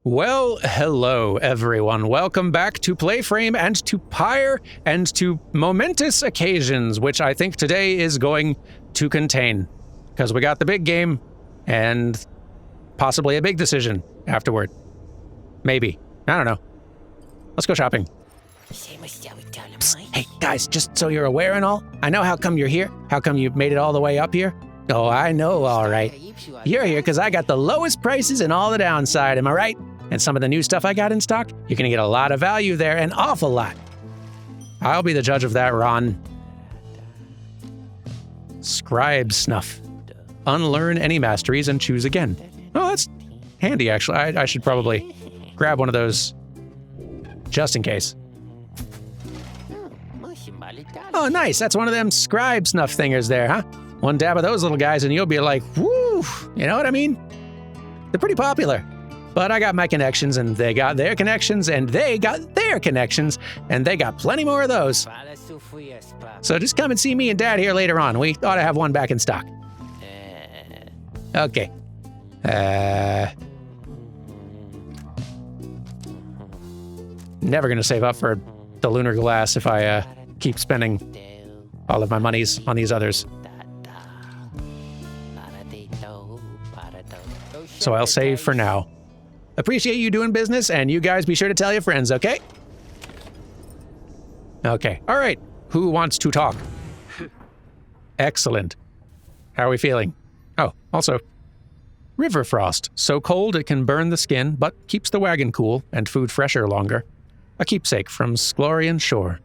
Well, hello everyone. Welcome back to PlayFrame and to Pyre and to momentous occasions, which I think today is going to contain. Because we got the big game and possibly a big decision afterward. Maybe. I don't know. Let's go shopping. Psst, hey guys, just so you're aware and all, I know how come you're here. How come you made it all the way up here? Oh, I know, all right. You're here because I got the lowest prices and all the downside, am I right? And some of the new stuff I got in stock, you're gonna get a lot of value there, an awful lot. I'll be the judge of that, Ron. Scribe snuff. Unlearn any masteries and choose again. Oh, that's handy, actually. I should probably grab one of those just in case. Oh, nice. That's one of them scribe snuff thingers there, huh? One dab of those little guys and you'll be like, woo! You know what I mean? They're pretty popular. But I got my connections, and they got their connections, and they got their connections, and they got plenty more of those. So just come and see me and Dad here later on. We ought to have one back in stock. Okay. Never gonna save up for the lunar glass if I keep spending all of my monies on these others. So I'll save for now. Appreciate you doing business, and you guys be sure to tell your friends, okay? Okay, all right. Who wants to talk? Excellent. How are we feeling? Oh, also, river frost. So cold it can burn the skin, but keeps the wagon cool and food fresher longer. A keepsake from Sklorian shore.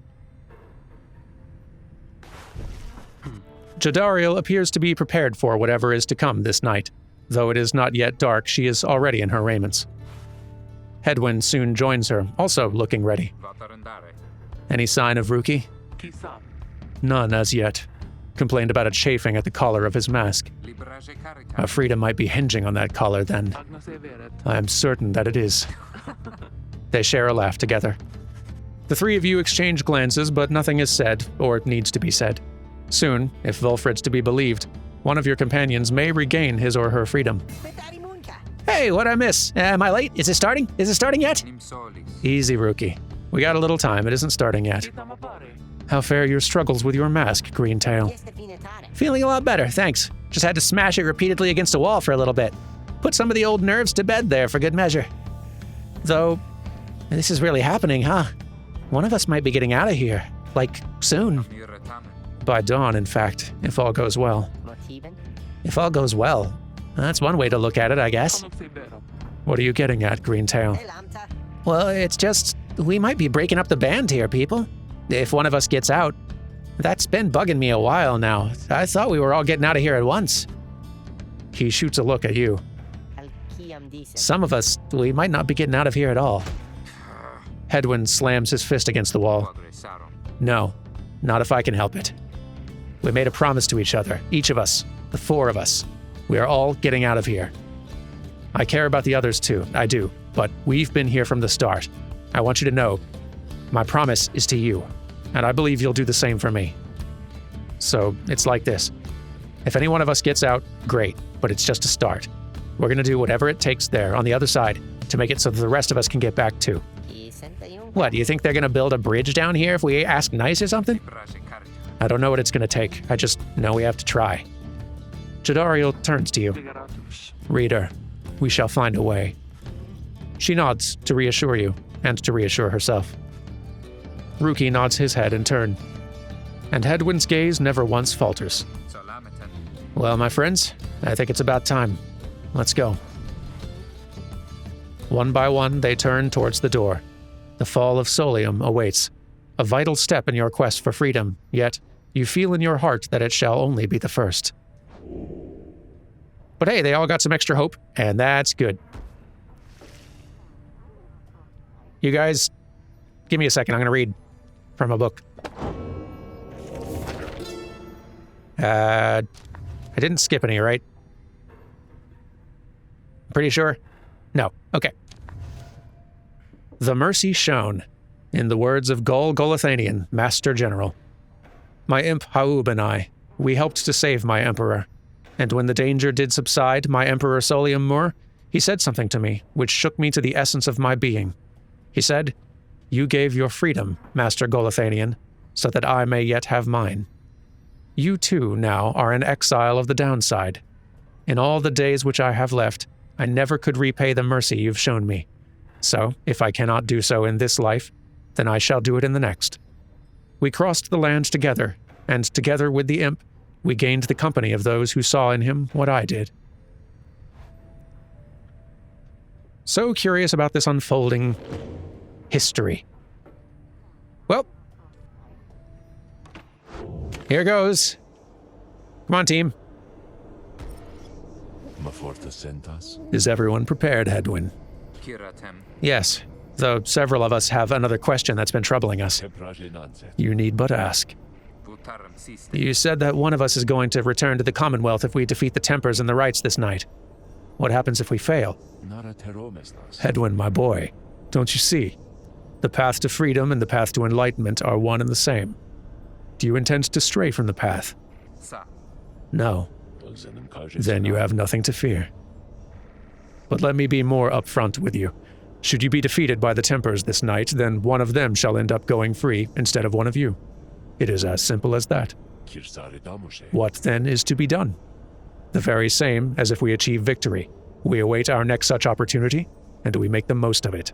Jadariel appears to be prepared for whatever is to come this night. Though it is not yet dark, she is already in her raiments. Hedwyn soon joins her, also looking ready. Any sign of Rookie? None as yet. Complained about a chafing at the collar of his mask. Our freedom might be hinging on that collar then. I am certain that it is. They share a laugh together. The three of you exchange glances, but nothing is said, or needs to be said. Soon, if Volfred's to be believed, one of your companions may regain his or her freedom. Hey, what'd I miss? Am I late? Is it starting? Is it starting yet? Easy, Rookie. We got a little time. It isn't starting yet. How fare your struggles with your mask, Greentail? Feeling a lot better, thanks. Just had to smash it repeatedly against a wall for a little bit. Put some of the old nerves to bed there for good measure. Though, this is really happening, huh? One of us might be getting out of here. Like, soon. By dawn, in fact, if all goes well. If all goes well, that's one way to look at it, I guess. What are you getting at, Greentail? Well, it's just, we might be breaking up the band here, people. If one of us gets out. That's been bugging me a while now. I thought we were all getting out of here at once. He shoots a look at you. Some of us, we might not be getting out of here at all. Hedwyn slams his fist against the wall. No, not if I can help it. We made a promise to each other, each of us, the four of us. We are all getting out of here. I care about the others too, I do, but we've been here from the start. I want you to know, my promise is to you, and I believe you'll do the same for me. So, it's like this. If any one of us gets out, great, but it's just a start. We're gonna do whatever it takes there on the other side to make it so that the rest of us can get back too. What, do you think they're gonna build a bridge down here if we ask nice or something? I don't know what it's gonna take, I just know we have to try. Jadariel turns to you. Reader, we shall find a way. She nods to reassure you, and to reassure herself. Rookie nods his head in turn, and Hedwyn's gaze never once falters. Well, my friends, I think it's about time. Let's go. One by one, they turn towards the door. The fall of Solium awaits, a vital step in your quest for freedom, yet you feel in your heart that it shall only be the first. But hey, they all got some extra hope, and that's good. You guys, give me a second, I'm gonna read from a book. I didn't skip any, right? Pretty sure? No, okay. The Mercy Shown, in the words of Gol Golathanian, Master General. My imp Haub and I, we helped to save my emperor. And when the danger did subside, my Emperor Solium Mur, He said something to me which shook me to the essence of my being. He said, "You gave your freedom, Master Golathanian, so that I may yet have mine. You too now are an exile of the downside. In all the days which I have left, I never could repay the mercy you've shown me. So, if I cannot do so in this life, then I shall do it in the next." We crossed the land together, and together with the imp, we gained the company of those who saw in him what I did. So curious about this unfolding history. Well, here goes. Come on, team. Is everyone prepared, Hedwyn? Yes, though several of us have another question that's been troubling us. You need but ask. You said that one of us is going to return to the Commonwealth if we defeat the Tempers and the Rites this night. What happens if we fail? Hedwyn, my boy, don't you see? The path to freedom and the path to enlightenment are one and the same. Do you intend to stray from the path? No. Then you have nothing to fear. But let me be more upfront with you. Should you be defeated by the Tempers this night, then one of them shall end up going free instead of one of you. It is as simple as that. What then is to be done? The very same as if we achieve victory. We await our next such opportunity, and we make the most of it.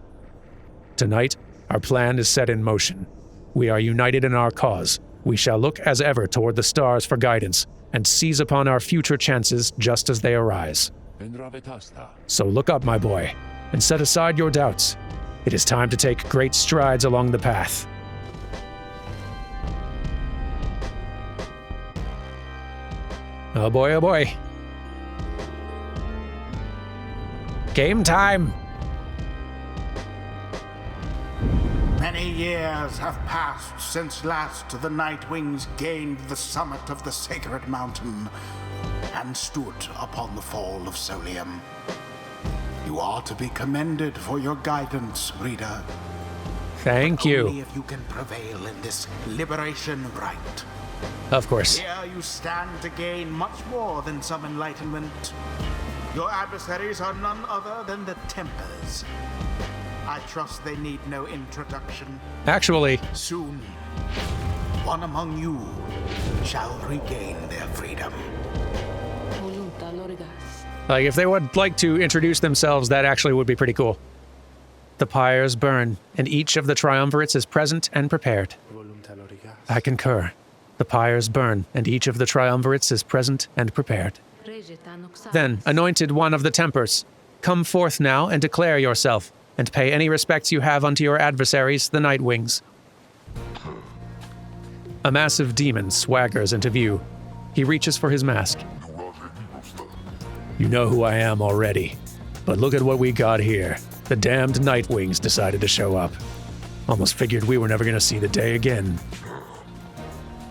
Tonight, our plan is set in motion. We are united in our cause. We shall look as ever toward the stars for guidance, and seize upon our future chances just as they arise. So look up, my boy, and set aside your doubts. It is time to take great strides along the path. Oh boy, oh boy. Game time! Many years have passed since last the Nightwings gained the summit of the sacred mountain and stood upon the fall of Solium. You are to be commended for your guidance, reader. Thank you. Only if you can prevail in this liberation rite. Of course. Here you stand to gain much more than some enlightenment. Your adversaries are none other than the Tempers. I trust they need no introduction. Actually, Soon, one among you shall regain their freedom. like, if they would like to introduce themselves, that actually would be pretty cool. The pyres burn, and each of the triumvirates is present and prepared. I concur. The pyres burn, and each of the triumvirates is present and prepared. Then, anointed one of the Tempers, come forth now and declare yourself, and pay any respects you have unto your adversaries, the Nightwings. A massive demon swaggers into view. He reaches for his mask. You know who I am already, but look at what we got here. The damned Nightwings decided to show up. Almost figured we were never going to see the day again.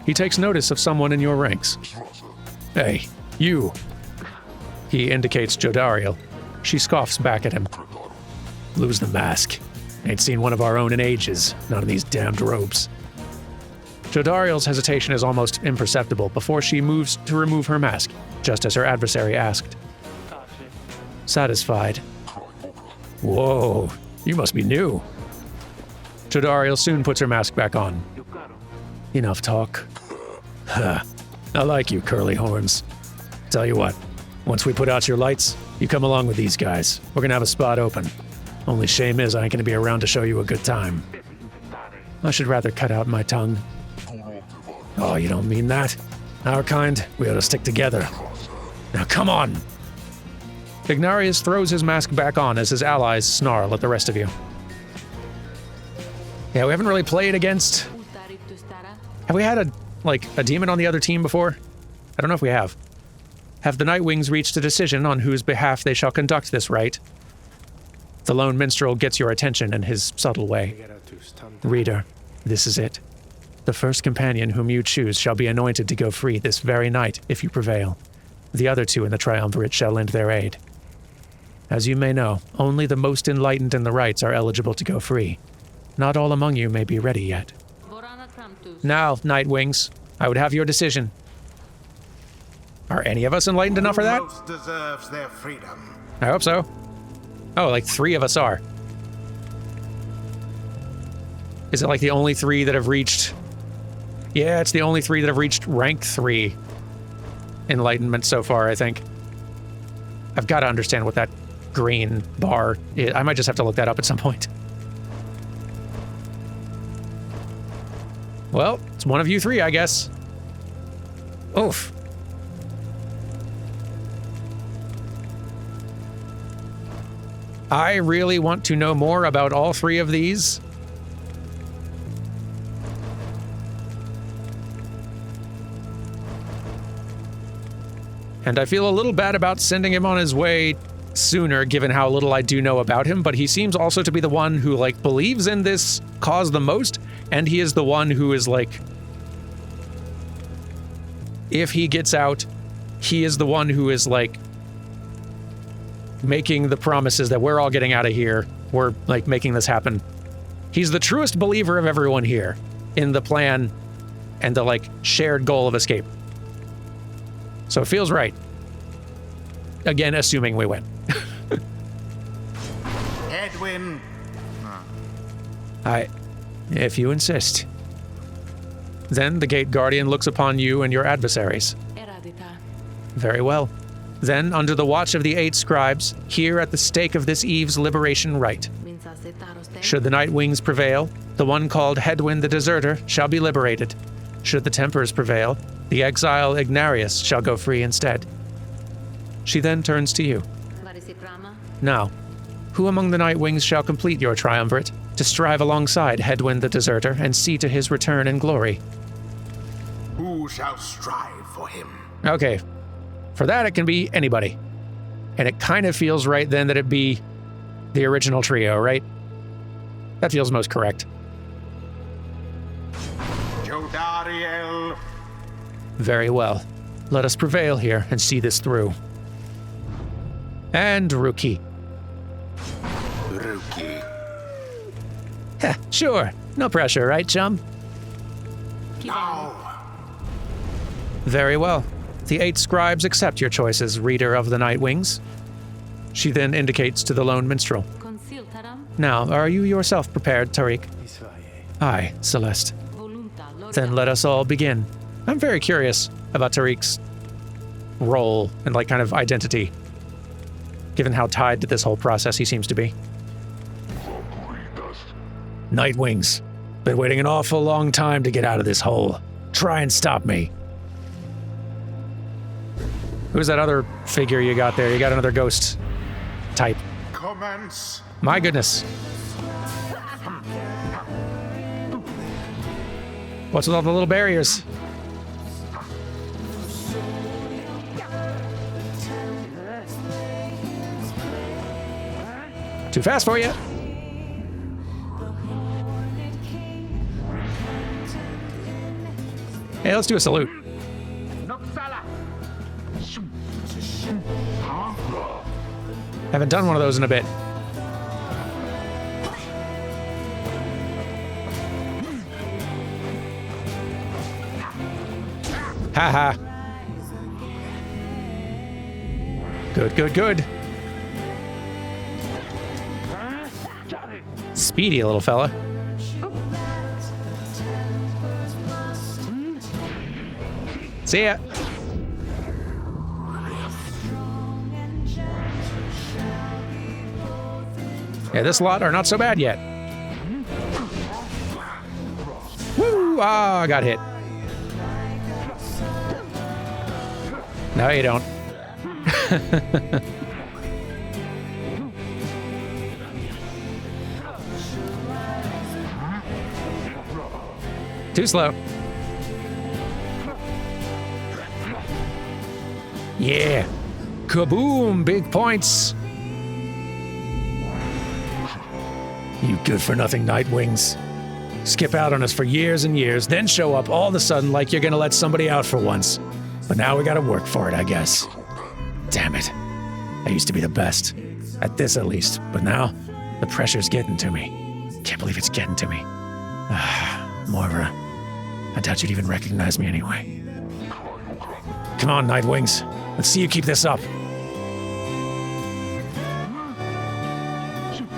He takes notice of someone in your ranks. Hey, you. He indicates Jodariel. She scoffs back at him. Lose the mask. Ain't seen one of our own in ages, none of these damned robes. Jodariel's hesitation is almost imperceptible before she moves to remove her mask, just as her adversary asked. Satisfied. Whoa, you must be new. Jodariel soon puts her mask back on. Enough talk. I like you, curly horns. Tell you what, once we put out your lights, you come along with these guys. We're gonna have a spot open. Only shame is I ain't gonna be around to show you a good time. I should rather cut out my tongue. Oh, you don't mean that? Our kind, we ought to stick together. Now come on! Ignarius throws his mask back on as his allies snarl at the rest of you. Yeah, we haven't really played against... Have we had a demon on the other team before? I don't know if we have. Have the Nightwings reached a decision on whose behalf they shall conduct this rite? The lone minstrel gets your attention in his subtle way. Reader, this is it. The first companion whom you choose shall be anointed to go free this very night if you prevail. The other two in the triumvirate shall lend their aid. As you may know, only the most enlightened in the rites are eligible to go free. Not all among you may be ready yet. Now, Nightwings, I would have your decision. Are any of us enlightened enough for that? Who most deserves their freedom? I hope so. Oh, like 3 of us are. Is it like the only 3 that have reached... Yeah, it's the only 3 that have reached rank 3 enlightenment so far, I think. I've got to understand what that green bar is. I might just have to look that up at some point. Well, it's one of you 3, I guess. Oof. I really want to know more about all 3 of these. And I feel a little bad about sending him on his way sooner, given how little I do know about him, but he seems also to be the one who, like, believes in this cause the most, and he is the one who is, like... If he gets out, he is the one who is, like, making the promises that we're all getting out of here. We're, like, making this happen. He's the truest believer of everyone here in the plan and the, like, shared goal of escape. So it feels right. Again, assuming we win. Edwin. If you insist. Then the Gate Guardian looks upon you and your adversaries. Very well. Then, under the watch of the 8 scribes, here at the stake of this eve's liberation rite, should the Night Wings prevail, the one called Hedwyn the Deserter shall be liberated. Should the Tempers prevail, the exile Ignarius shall go free instead. She then turns to you. Now, who among the Night Wings shall complete your triumvirate, to strive alongside Hedwyn the Deserter and see to his return in glory? Who shall strive for him? Okay. For that, it can be anybody. And it kind of feels right then that it be the original trio, right? That feels most correct. Jodariel. Very well. Let us prevail here and see this through. And Rookie. Rookie. Sure. No pressure, right, chum? No. Very well. The 8 scribes accept your choices, reader of the Night Wings. She then indicates to the lone minstrel. Now, are you yourself prepared, Tariq? Aye, Celeste. Then let us all begin. I'm very curious about Tariq's role and, like, kind of identity, given how tied to this whole process he seems to be. Night Wings. Been waiting an awful long time to get out of this hole. Try and stop me. Who's that other figure you got there? You got another ghost type. Commence. My goodness. What's with all the little barriers? Too fast for you. Hey, let's do a salute. Haven't done one of those in a bit. Haha. Good, good, good. Speedy little fella. See ya. Yeah, this lot are not so bad yet. Woo! Ah, I got hit. No, you don't. Too slow. Yeah. Kaboom! Big points. You good-for-nothing Night Wings. Skip out on us for years and years, then show up all of a sudden like you're gonna let somebody out for once. But now we gotta work for it, I guess. Damn it. I used to be the best. At this, at least. But now, the pressure's getting to me. Can't believe it's getting to me. Moira, I doubt you'd even recognize me anyway. Come on, Night Wings. Let's see you keep this up.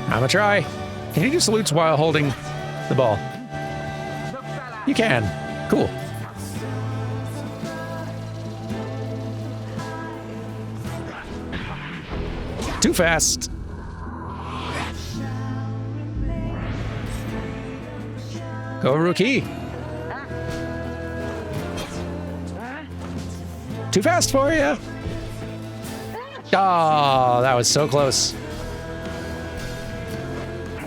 I'ma try. Can you do salutes while holding the ball? You can. Cool. Too fast. Go, rookie. Too fast for you. Oh, that was so close.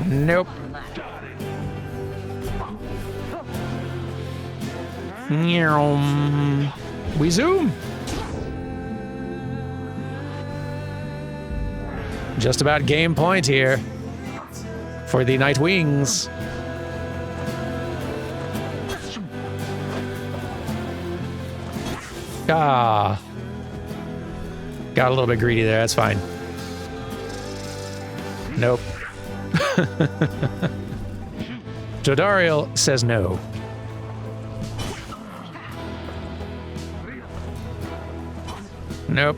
Nope. We zoom. Just about game point here for the Night Wings. Ah. Got a little bit greedy there, that's fine. Nope. Jodariel says no. Nope.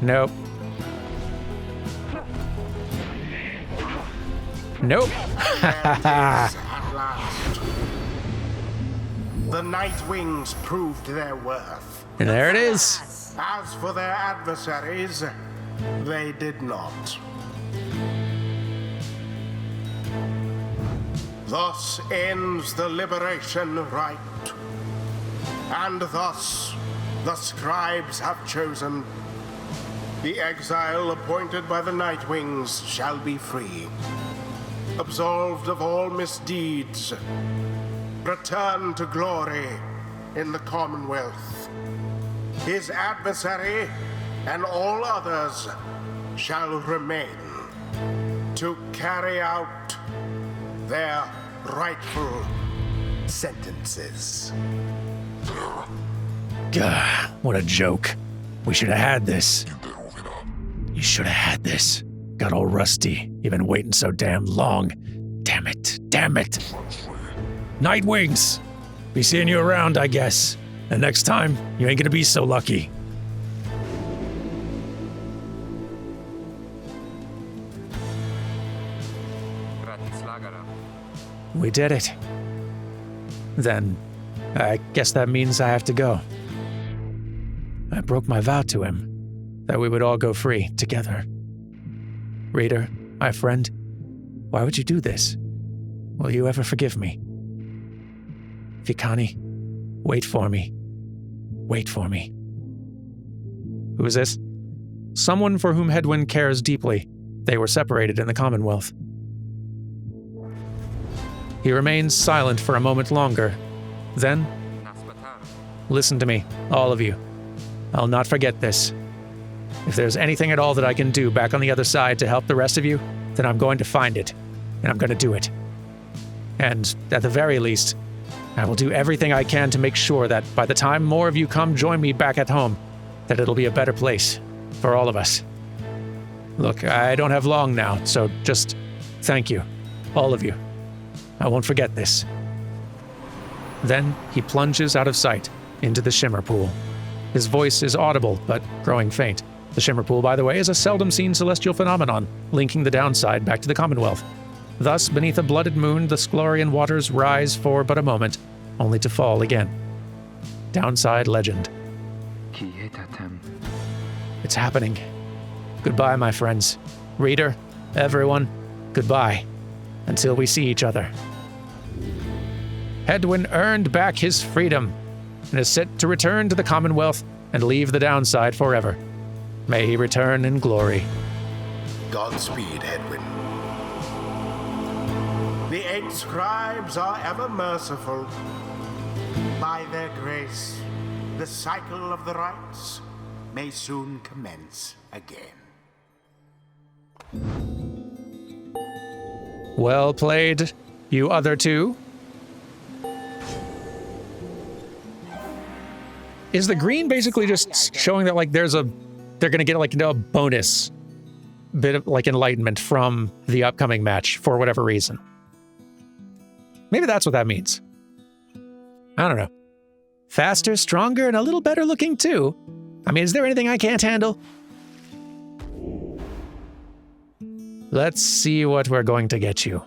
Nope. Nope. At last. The Night Wings proved their worth. And there it is. As for their adversaries, they did not. Thus ends the liberation rite. And thus the scribes have chosen. The exile appointed by the Night Wings shall be free, absolved of all misdeeds, return to glory in the Commonwealth. His adversary and all others shall remain to carry out their rightful sentences. Gah, what a joke. We should have had this. You should have had this. Got all rusty. You've been waiting so damn long. Damn it. Damn it. Night Wings. Be seeing you around, I guess. And next time, you ain't gonna be so lucky. We did it. Then, I guess that means I have to go. I broke my vow to him, that we would all go free together. Reader, my friend, why would you do this? Will you ever forgive me? Vikani, wait for me. Wait for me. Who is this? Someone for whom Hedwyn cares deeply. They were separated in the Commonwealth. He remains silent for a moment longer. Then, listen to me, all of you. I'll not forget this. If there's anything at all that I can do back on the other side to help the rest of you, then I'm going to find it, and I'm going to do it. And at the very least, I will do everything I can to make sure that by the time more of you come join me back at home, that it'll be a better place for all of us. Look, I don't have long now, so just thank you, all of you. I won't forget this. Then he plunges out of sight into the Shimmer Pool. His voice is audible, but growing faint. The Shimmer Pool, by the way, is a seldom-seen celestial phenomenon, linking the downside back to the Commonwealth. Thus, beneath a blooded moon, the Sklorian waters rise for but a moment, only to fall again. Downside legend. It's happening. Goodbye, my friends. Reader, everyone, goodbye. Until we see each other. Hedwyn earned back his freedom and is set to return to the Commonwealth and leave the downside forever. May he return in glory. Godspeed, Hedwyn. The 8 scribes are ever merciful. By their grace, the cycle of the rites may soon commence again. Well played, you other two. Is the green basically just showing that, like, they're gonna get, like, a bonus bit of, like, enlightenment from the upcoming match for whatever reason? Maybe that's what that means. I don't know. Faster, stronger, and a little better looking too. I mean, is there anything I can't handle? Let's see what we're going to get you.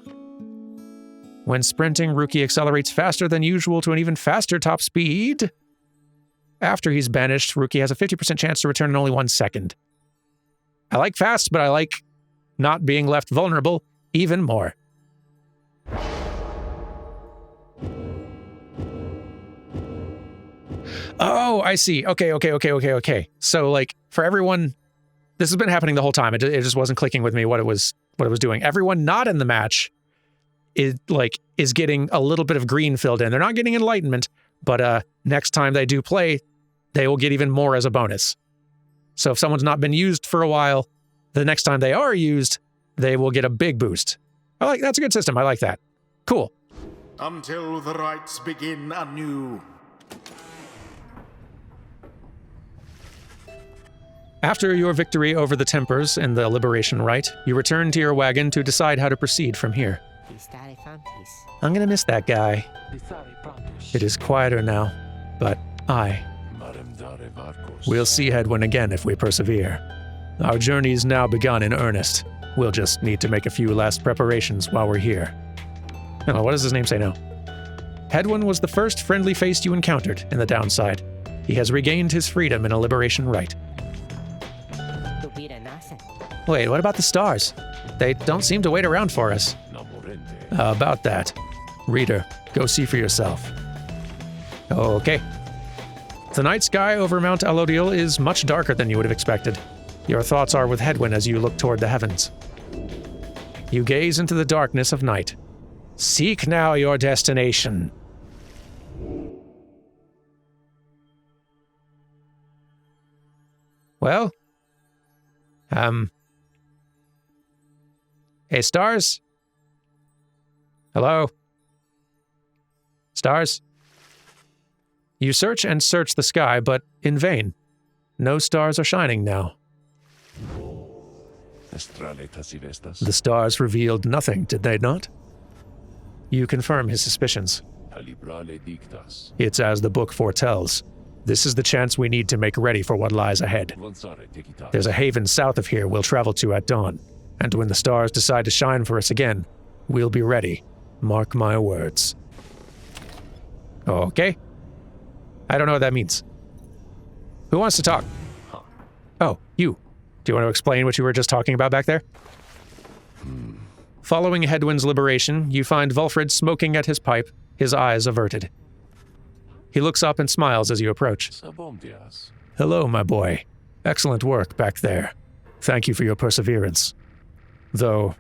When sprinting, Rookie accelerates faster than usual to an even faster top speed. After he's banished, Rookie has a 50% chance to return in only 1 second. I like fast, but I like not being left vulnerable even more. Oh, I see. Okay. So, like, for everyone, this has been happening the whole time. It just wasn't clicking with me what it was doing. Everyone not in the match is getting a little bit of green filled in. They're not getting enlightenment, but next time they do play, they will get even more as a bonus. So if someone's not been used for a while, the next time they are used, they will get a big boost. That's a good system. I like that. Cool. Until the rites begin anew. After your victory over the Tempers in the Liberation Rite, you return to your wagon to decide how to proceed from here. I'm gonna miss that guy. It is quieter now, but we'll see Hedwyn again if we persevere. Our journey's now begun in earnest. We'll just need to make a few last preparations while we're here. Oh, what does his name say now? Hedwyn was the first friendly face you encountered in the downside. He has regained his freedom in a Liberation Rite. Wait, what about the stars? They don't seem to wait around for us. About that. Reader, go see for yourself. Okay. The night sky over Mount Alodiel is much darker than you would have expected. Your thoughts are with Hedwyn as you look toward the heavens. You gaze into the darkness of night. Seek now your destination. Well, hey, stars? Hello? Stars? You search and search the sky, but in vain. No stars are shining now. The stars revealed nothing, did they not? You confirm his suspicions. It's as the book foretells. This is the chance we need to make ready for what lies ahead. There's a haven south of here we'll travel to at dawn, and when the stars decide to shine for us again, we'll be ready. Mark my words. Okay. I don't know what that means. Who wants to talk? Oh, you. Do you want to explain what you were just talking about back there? Following Hedwyn's liberation, you find Vulfrid smoking at his pipe, his eyes averted. He looks up and smiles as you approach. Hello, my boy. Excellent work back there. Thank you for your perseverance. Though,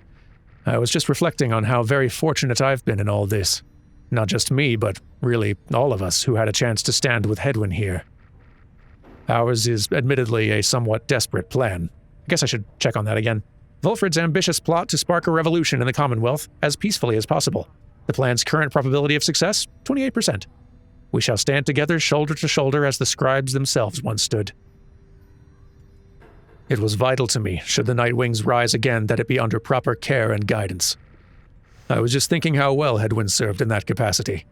I was just reflecting on how very fortunate I've been in all this. Not just me, but really all of us who had a chance to stand with Hedwyn here. Ours is admittedly a somewhat desperate plan. I guess I should check on that again. Vulfrid's ambitious plot to spark a revolution in the Commonwealth as peacefully as possible. The plan's current probability of success, 28%. We shall stand together shoulder to shoulder as the scribes themselves once stood. It was vital to me, should the Night Wings rise again, that it be under proper care and guidance. I was just thinking how well Hedwyn served in that capacity.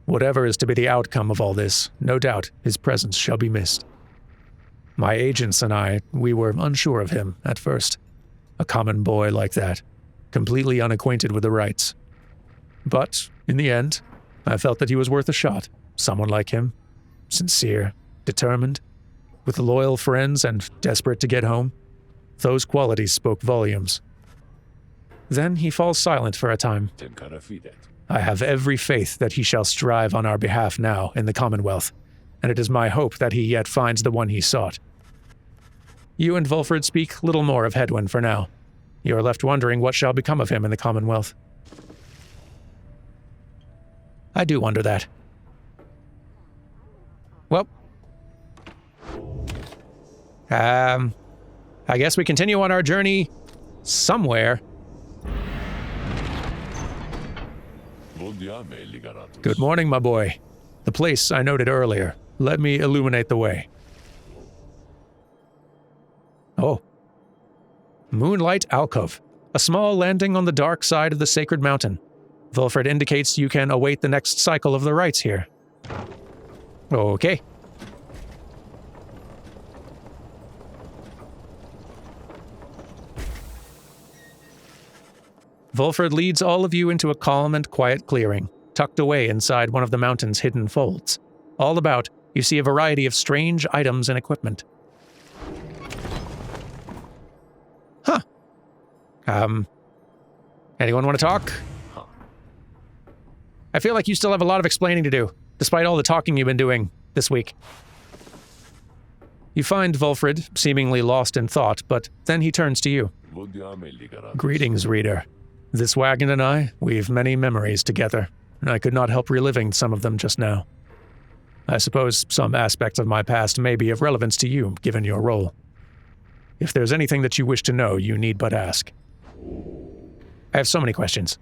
Whatever is to be the outcome of all this, no doubt his presence shall be missed. My agents and I, we were unsure of him at first. A common boy like that, completely unacquainted with the rites. But, in the end, I felt that he was worth a shot. Someone like him. Sincere, determined, with loyal friends and desperate to get home. Those qualities spoke volumes. Then he falls silent for a time. I have every faith that he shall strive on our behalf now in the Commonwealth, and it is my hope that he yet finds the one he sought. You and Vulfrid speak little more of Hedwyn for now. You are left wondering what shall become of him in the Commonwealth. I do wonder that. Well, I guess we continue on our journey somewhere. Good morning, my boy. The place I noted earlier. Let me illuminate the way. Oh. Moonlight Alcove. A small landing on the dark side of the sacred mountain. Vulfrid indicates you can await the next cycle of the rites here. Okay. Volfred leads all of you into a calm and quiet clearing, tucked away inside one of the mountain's hidden folds. All about, you see a variety of strange items and equipment. Huh. Anyone want to talk? I feel like you still have a lot of explaining to do, despite all the talking you've been doing this week. You find Volfred, seemingly lost in thought, but then he turns to you. Greetings, reader. This wagon and I, we've many memories together, and I could not help reliving some of them just now. I suppose some aspects of my past may be of relevance to you, given your role. If there's anything that you wish to know, you need but ask. I have so many questions.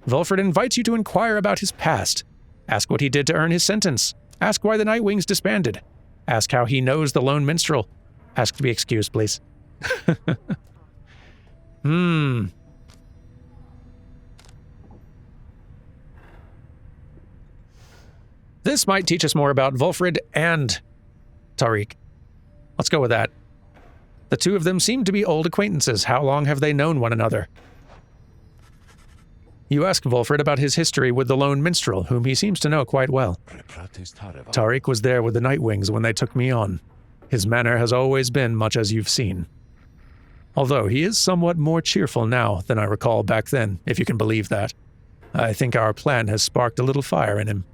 Volfred invites you to inquire about his past. Ask what he did to earn his sentence. Ask why the Nightwings disbanded. Ask how he knows the lone minstrel. Ask to be excused, please. This might teach us more about Volfred and Tariq. Let's go with that. The two of them seem to be old acquaintances. How long have they known one another? You ask Volfred about his history with the lone minstrel, whom he seems to know quite well. Tariq was there with the Nightwings when they took me on. His manner has always been much as you've seen. Although he is somewhat more cheerful now than I recall back then, if you can believe that. I think our plan has sparked a little fire in him.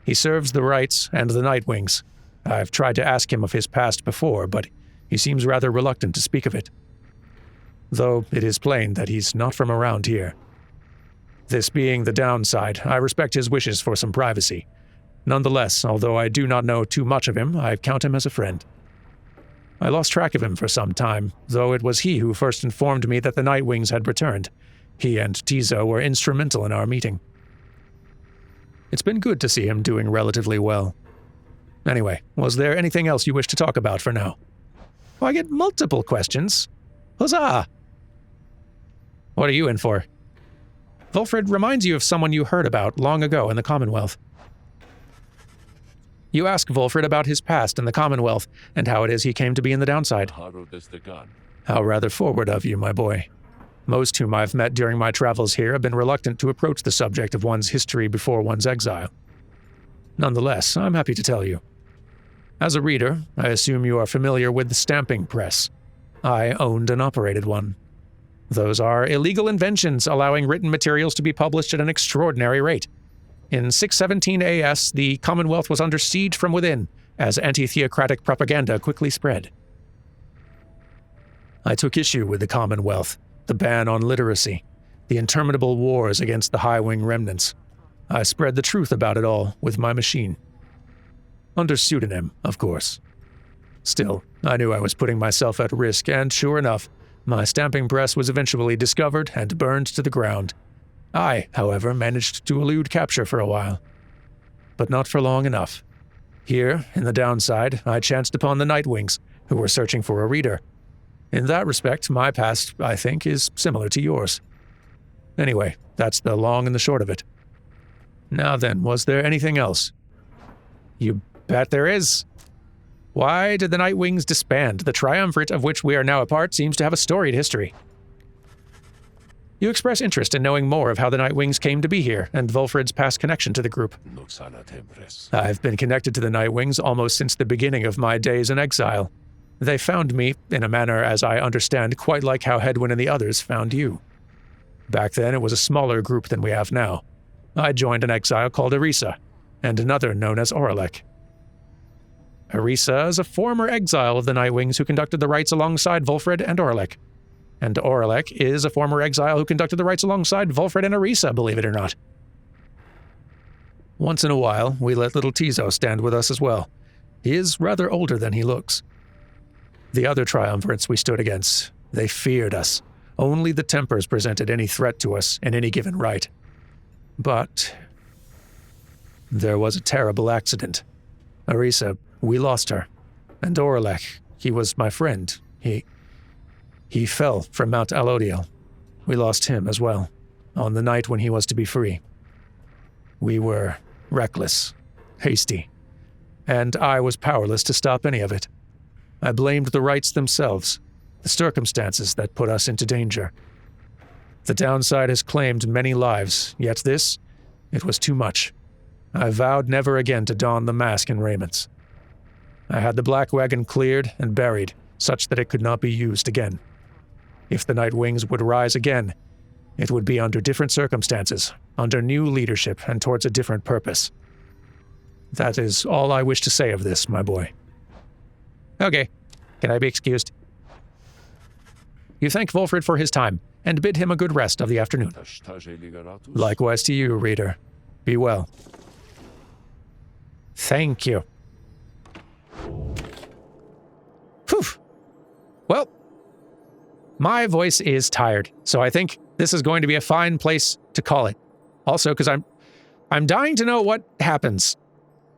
He serves the Rites and the Nightwings. I've tried to ask him of his past before, but he seems rather reluctant to speak of it. Though it is plain that he's not from around here. This being the downside, I respect his wishes for some privacy. Nonetheless, although I do not know too much of him, I count him as a friend. I lost track of him for some time, though it was he who first informed me that the Nightwings had returned. He and Tizo were instrumental in our meeting. It's been good to see him doing relatively well. Anyway, was there anything else you wish to talk about for now? Oh, I get multiple questions. Huzzah! What are you in for? Volfred reminds you of someone you heard about long ago in the Commonwealth. You ask Volfred about his past in the Commonwealth and how it is he came to be in the downside. How rather forward of you, my boy. Most whom I've met during my travels here have been reluctant to approach the subject of one's history before one's exile. Nonetheless, I'm happy to tell you. As a reader, I assume you are familiar with the stamping press. I owned and operated one. Those are illegal inventions allowing written materials to be published at an extraordinary rate. In 617 AS, the Commonwealth was under siege from within, as anti-theocratic propaganda quickly spread. I took issue with the Commonwealth, the ban on literacy, the interminable wars against the High-Wing remnants. I spread the truth about it all with my machine. Under pseudonym, of course. Still, I knew I was putting myself at risk, and sure enough, my stamping press was eventually discovered and burned to the ground. I, however, managed to elude capture for a while. But not for long enough. Here, in the downside, I chanced upon the Nightwings, who were searching for a reader. In that respect, my past, I think, is similar to yours. Anyway, that's the long and the short of it. Now then, was there anything else? You bet there is. Why did the Nightwings disband? The triumvirate of which we are now a part seems to have a storied history. You express interest in knowing more of how the Nightwings came to be here, and Volfred's past connection to the group. I've been connected to the Nightwings almost since the beginning of my days in exile. They found me, in a manner, as I understand, quite like how Hedwyn and the others found you. Back then, it was a smaller group than we have now. I joined an exile called Arisa, and another known as Oralek. Arisa is a former exile of the Nightwings who conducted the rites alongside Volfred and Oralek. And Oralek is a former exile who conducted the rites alongside Volfred and Arisa, believe it or not. Once in a while, we let little Tizo stand with us as well. He is rather older than he looks. The other triumvirates we stood against, they feared us. Only the Tempers presented any threat to us in any given rite. But there was a terrible accident. Arisa, we lost her. And Oralek, he was my friend. He fell from Mount Alodiel. We lost him as well, on the night when he was to be free. We were reckless, hasty, and I was powerless to stop any of it. I blamed the rites themselves, the circumstances that put us into danger. The downside has claimed many lives, yet this, it was too much. I vowed never again to don the mask and raiments. I had the black wagon cleared and buried, such that it could not be used again. If the Night Wings would rise again, it would be under different circumstances, under new leadership, and towards a different purpose. That is all I wish to say of this, my boy. Okay, can I be excused? You thank Wolfred for his time, and bid him a good rest of the afternoon. Likewise to you, reader. Be well. Thank you. Whew. Well, my voice is tired, so I think this is going to be a fine place to call it. Also, because I'm dying to know what happens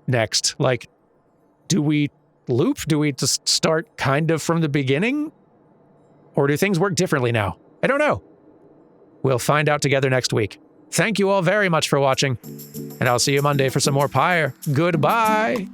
next. Like, do we loop? Do we just start kind of from the beginning? Or do things work differently now? I don't know. We'll find out together next week. Thank you all very much for watching, and I'll see you Monday for some more Pyre. Goodbye!